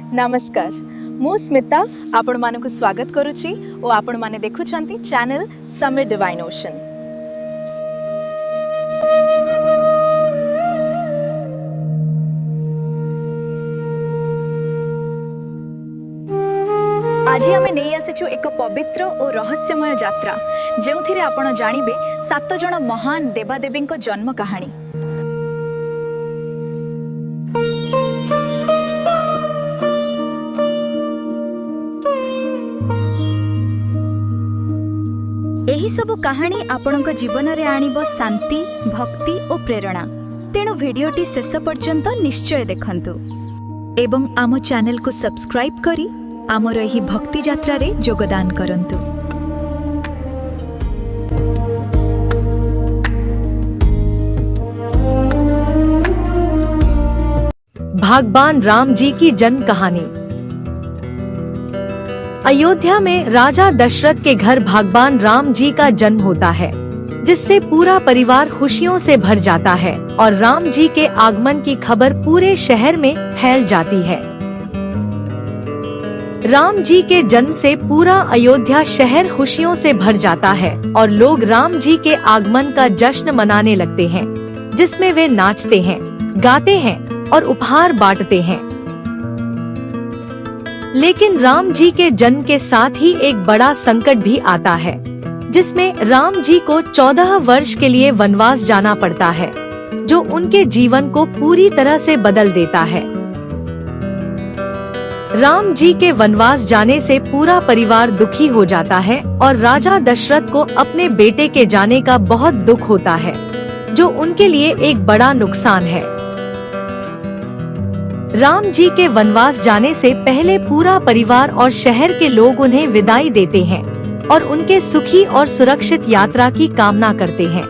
नमस्कार, मु स्मिता आपण मानकु स्वागत करुछि ओ आपण माने देखुछंती चैनल समिट डिवाइन ओशन। आज आमे नहीं आसीछु एक पवित्र और रहस्यमय यात्रा जेउथिरे आपण जानिबे 7 जण महान देवादेवींक जन्म कहानी। एही सबु कहानी आपणक जीवन रे आनिबो शांति, भक्ति और प्रेरणा। तेणु वीडियोटी शेष पर्यंत निश्चय देखंतु एवं आम चैनल को सब्सक्राइब करी आमर एही भक्ति यात्रा रे योगदान करंतु। भगवान राम जी की जन्म कहानी। अयोध्या में राजा दशरथ के घर भगवान राम जी का जन्म होता है, जिससे पूरा परिवार खुशियों से भर जाता है और राम जी के आगमन की खबर पूरे शहर में फैल जाती है। राम जी के जन्म से पूरा अयोध्या शहर खुशियों से भर जाता है और लोग राम जी के आगमन का जश्न मनाने लगते हैं, जिसमें वे नाचते हैं, गाते हैं और उपहार बांटते हैं। लेकिन राम जी के जन्म के साथ ही एक बड़ा संकट भी आता है, जिसमें राम जी को 14 वर्ष के लिए वनवास जाना पड़ता है, जो उनके जीवन को पूरी तरह से बदल देता है। राम जी के वनवास जाने से पूरा परिवार दुखी हो जाता है और राजा दशरथ को अपने बेटे के जाने का बहुत दुख होता है, जो उनके लिए एक बड़ा नुकसान है। राम जी के वनवास जाने से पहले पूरा परिवार और शहर के लोग उन्हें विदाई देते हैं और उनके सुखी और सुरक्षित यात्रा की कामना करते हैं।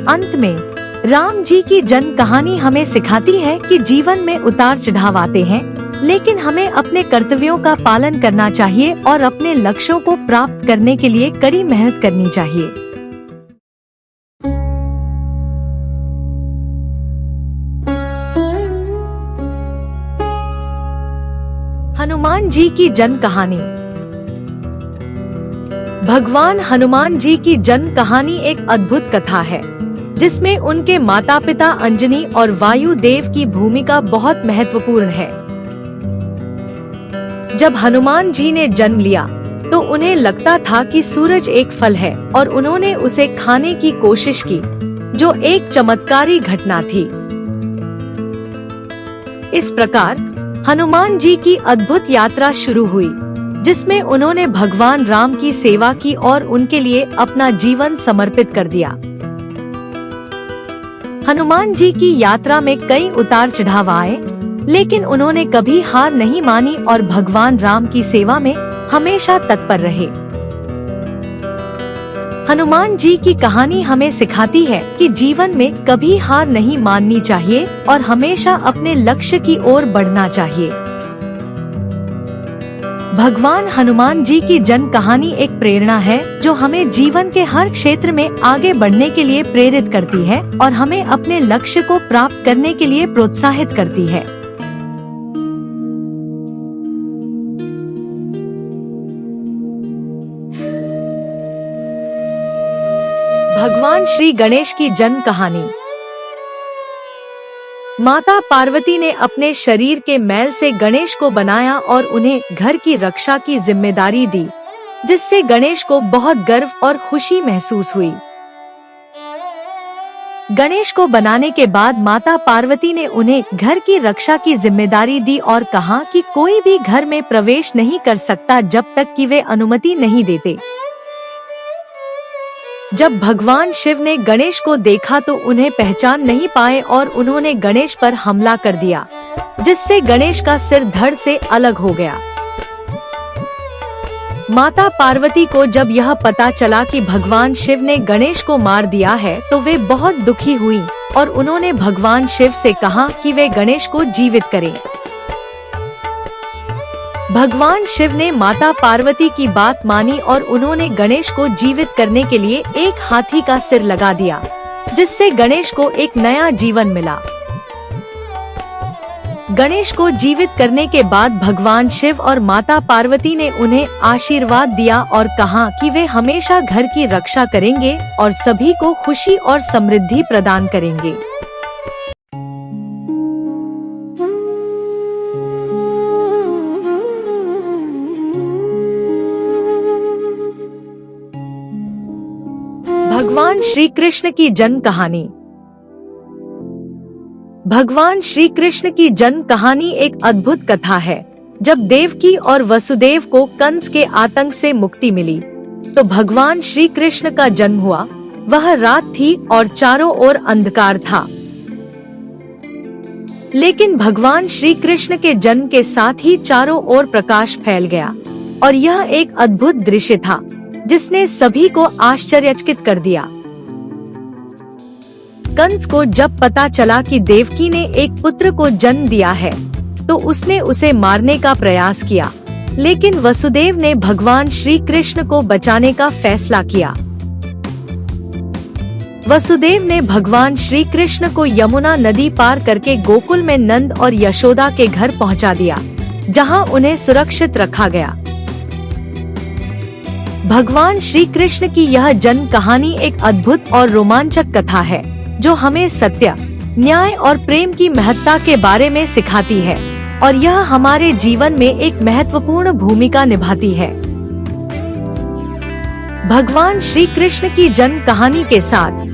अंत में राम जी की जन्म कहानी हमें सिखाती है कि जीवन में उतार चढ़ाव आते हैं, लेकिन हमें अपने कर्तव्यों का पालन करना चाहिए और अपने लक्ष्यों को प्राप्त करने के लिए कड़ी मेहनत करनी चाहिए। हनुमान जी की जन्म कहानी। भगवान हनुमान जी की जन्म कहानी एक अद्भुत कथा है, जिसमें उनके माता पिता अंजनी और वायुदेव की भूमिका बहुत महत्वपूर्ण है। जब हनुमान जी ने जन्म लिया तो उन्हें लगता था कि सूरज एक फल है और उन्होंने उसे खाने की कोशिश की, जो एक चमत्कारी घटना थी। इस प्रकार हनुमान जी की अद्भुत यात्रा शुरू हुई, जिसमें उन्होंने भगवान राम की सेवा की और उनके लिए अपना जीवन समर्पित कर दिया। हनुमान जी की यात्रा में कई उतार चढ़ाव आए, लेकिन उन्होंने कभी हार नहीं मानी और भगवान राम की सेवा में हमेशा तत्पर रहे। हनुमान जी की कहानी हमें सिखाती है कि जीवन में कभी हार नहीं माननी चाहिए और हमेशा अपने लक्ष्य की ओर बढ़ना चाहिए। भगवान हनुमान जी की जन्म कहानी एक प्रेरणा है, जो हमें जीवन के हर क्षेत्र में आगे बढ़ने के लिए प्रेरित करती है और हमें अपने लक्ष्य को प्राप्त करने के लिए प्रोत्साहित करती है। भगवान श्री गणेश की जन्म कहानी। माता पार्वती ने अपने शरीर के मैल से गणेश को बनाया और उन्हें घर की रक्षा की जिम्मेदारी दी, जिससे गणेश को बहुत गर्व और खुशी महसूस हुई। गणेश को बनाने के बाद माता पार्वती ने उन्हें घर की रक्षा की जिम्मेदारी दी और कहा कि कोई भी घर में प्रवेश नहीं कर सकता जब तक कि वे अनुमति नहीं देते। जब भगवान शिव ने गणेश को देखा तो उन्हें पहचान नहीं पाए और उन्होंने गणेश पर हमला कर दिया, जिससे गणेश का सिर धड़ से अलग हो गया। माता पार्वती को जब यह पता चला कि भगवान शिव ने गणेश को मार दिया है तो वे बहुत दुखी हुई और उन्होंने भगवान शिव से कहा कि वे गणेश को जीवित करें। भगवान शिव ने माता पार्वती की बात मानी और उन्होंने गणेश को जीवित करने के लिए एक हाथी का सिर लगा दिया, जिससे गणेश को एक नया जीवन मिला। गणेश को जीवित करने के बाद भगवान शिव और माता पार्वती ने उन्हें आशीर्वाद दिया और कहा कि वे हमेशा घर की रक्षा करेंगे और सभी को खुशी और समृद्धि प्रदान करेंगे। भगवान श्री कृष्ण की जन्म कहानी। भगवान श्री कृष्ण की जन्म कहानी एक अद्भुत कथा है। जब देवकी और वसुदेव को कंस के आतंक से मुक्ति मिली, तो भगवान श्री कृष्ण का जन्म हुआ। वह रात थी और चारों ओर अंधकार था। लेकिन भगवान श्री कृष्ण के जन्म के साथ ही चारों ओर प्रकाश फैल गया और यह एक अद्भुत दृश्य था जिसने सभी को आश्चर्यचकित कर दिया। कंस को जब पता चला कि देवकी ने एक पुत्र को जन्म दिया है, तो उसने उसे मारने का प्रयास किया, लेकिन वसुदेव ने भगवान श्री कृष्ण को बचाने का फैसला किया। वसुदेव ने भगवान श्री कृष्ण को यमुना नदी पार करके गोकुल में नंद और यशोदा के घर पहुंचा दिया, जहां उन्हें सुरक्षित रखा गया। भगवान श्री कृष्ण की यह जन्म कहानी एक अद्भुत और रोमांचक कथा है, जो हमें सत्य, न्याय और प्रेम की महत्ता के बारे में सिखाती है और यह हमारे जीवन में एक महत्वपूर्ण भूमिका निभाती है। भगवान श्री कृष्ण की जन्म कहानी के साथ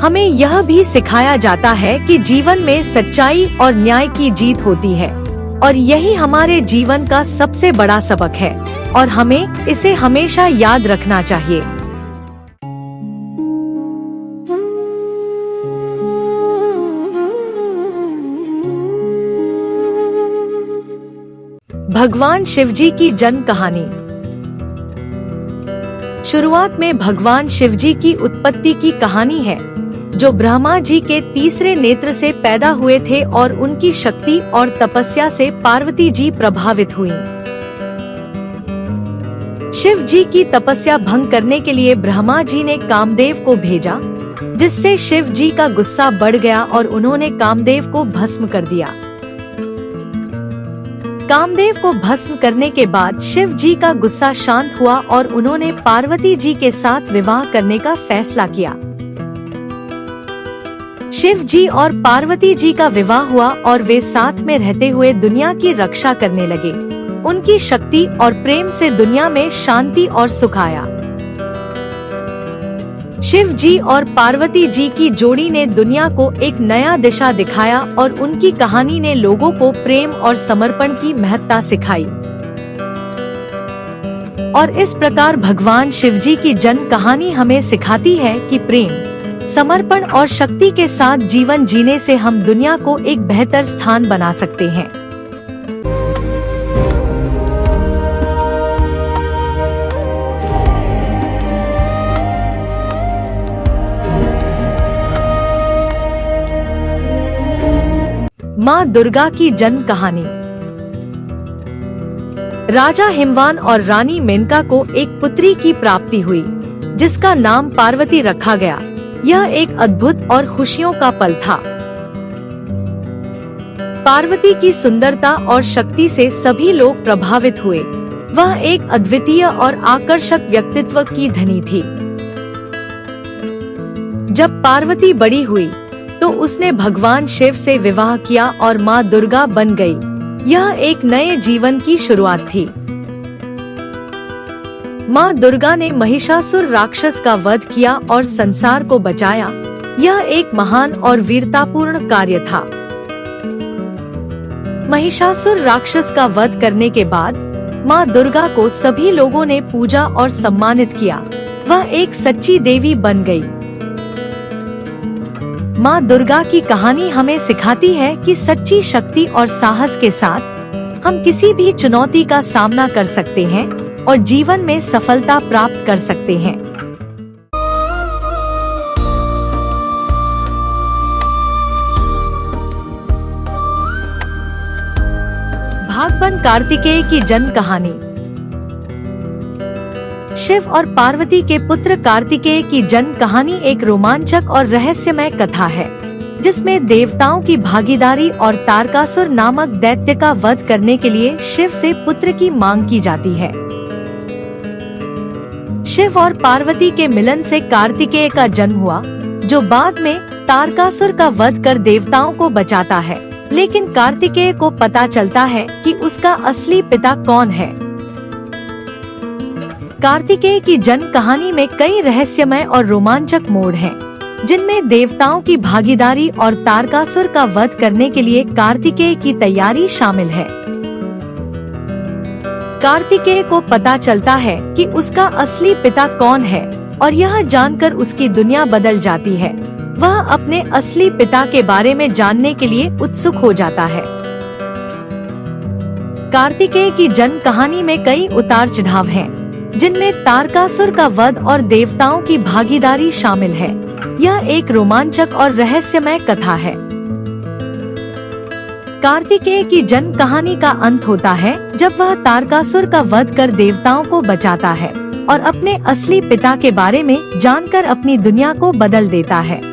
हमें यह भी सिखाया जाता है कि जीवन में सच्चाई और न्याय की जीत होती है और यही हमारे जीवन का सबसे बड़ा सबक है और हमें इसे हमेशा याद रखना चाहिए। भगवान शिवजी की जन्म कहानी। शुरुआत में भगवान शिवजी की उत्पत्ति की कहानी है, जो ब्रह्मा जी के तीसरे नेत्र से पैदा हुए थे और उनकी शक्ति और तपस्या से पार्वती जी प्रभावित हुईं। शिव जी की तपस्या भंग करने के लिए ब्रह्मा जी ने कामदेव को भेजा, जिससे शिव जी का गुस्सा बढ़ गया और उन्होंने कामदेव को भस्म कर दिया। कामदेव को भस्म करने के बाद शिव जी का गुस्सा शांत हुआ और उन्होंने पार्वती जी के साथ विवाह करने का फैसला किया। शिव जी और पार्वती जी का विवाह हुआ और वे साथ में रहते हुए दुनिया की रक्षा करने लगे। उनकी शक्ति और प्रेम से दुनिया में शांति और सुख आया। शिव जी और पार्वती जी की जोड़ी ने दुनिया को एक नया दिशा दिखाया और उनकी कहानी ने लोगों को प्रेम और समर्पण की महत्ता सिखाई। और इस प्रकार भगवान शिव जी की जन्म कहानी हमें सिखाती है कि प्रेम, समर्पण और शक्ति के साथ जीवन जीने से हम दुनिया को एक बेहतर स्थान बना सकते हैं। माँ दुर्गा की जन्म कहानी। राजा हिमवान और रानी मेनका को एक पुत्री की प्राप्ति हुई, जिसका नाम पार्वती रखा गया। यह एक अद्भुत और खुशियों का पल था। पार्वती की सुंदरता और शक्ति से सभी लोग प्रभावित हुए। वह एक अद्वितीय और आकर्षक व्यक्तित्व की धनी थी। जब पार्वती बड़ी हुई, तो उसने भगवान शिव से विवाह किया और माँ दुर्गा बन गई। यह एक नए जीवन की शुरुआत थी। माँ दुर्गा ने महिषासुर राक्षस का वध किया और संसार को बचाया। यह एक महान और वीरतापूर्ण कार्य था। महिषासुर राक्षस का वध करने के बाद माँ दुर्गा को सभी लोगों ने पूजा और सम्मानित किया। वह एक सच्ची देवी बन गई। माँ दुर्गा की कहानी हमें सिखाती है कि सच्ची शक्ति और साहस के साथ हम किसी भी चुनौती का सामना कर सकते हैं और जीवन में सफलता प्राप्त कर सकते हैं। भागवन कार्तिकेय की जन्म कहानी। शिव और पार्वती के पुत्र कार्तिकेय की जन्म कहानी एक रोमांचक और रहस्यमय कथा है। जिसमें देवताओं की भागीदारी और तारकासुर नामक दैत्य का वध करने के लिए शिव से पुत्र की मांग की जाती है। शिव और पार्वती के मिलन से कार्तिकेय का जन्म हुआ, जो बाद में तारकासुर का वध कर देवताओं को बचाता है। लेकिन कार्तिकेय को पता चलता है कि उसका असली पिता कौन है। कार्तिकेय की जन्म कहानी में कई रहस्यमय और रोमांचक मोड़ हैं, जिनमें देवताओं की भागीदारी और तारकासुर का वध करने के लिए कार्तिकेय की तैयारी शामिल है। कार्तिकेय को पता चलता है कि उसका असली पिता कौन है और यह जानकर उसकी दुनिया बदल जाती है। वह अपने असली पिता के बारे में जानने के लिए उत्सुक हो जाता है। कार्तिकेय की जन्म कहानी में कई उतार चढ़ाव हैं, जिनमें तारकासुर का वध और देवताओं की भागीदारी शामिल है। यह एक रोमांचक और रहस्यमय कथा है। कार्तिकेय की जन्म कहानी का अंत होता है जब वह तारकासुर का वध कर देवताओं को बचाता है और अपने असली पिता के बारे में जानकर अपनी दुनिया को बदल देता है।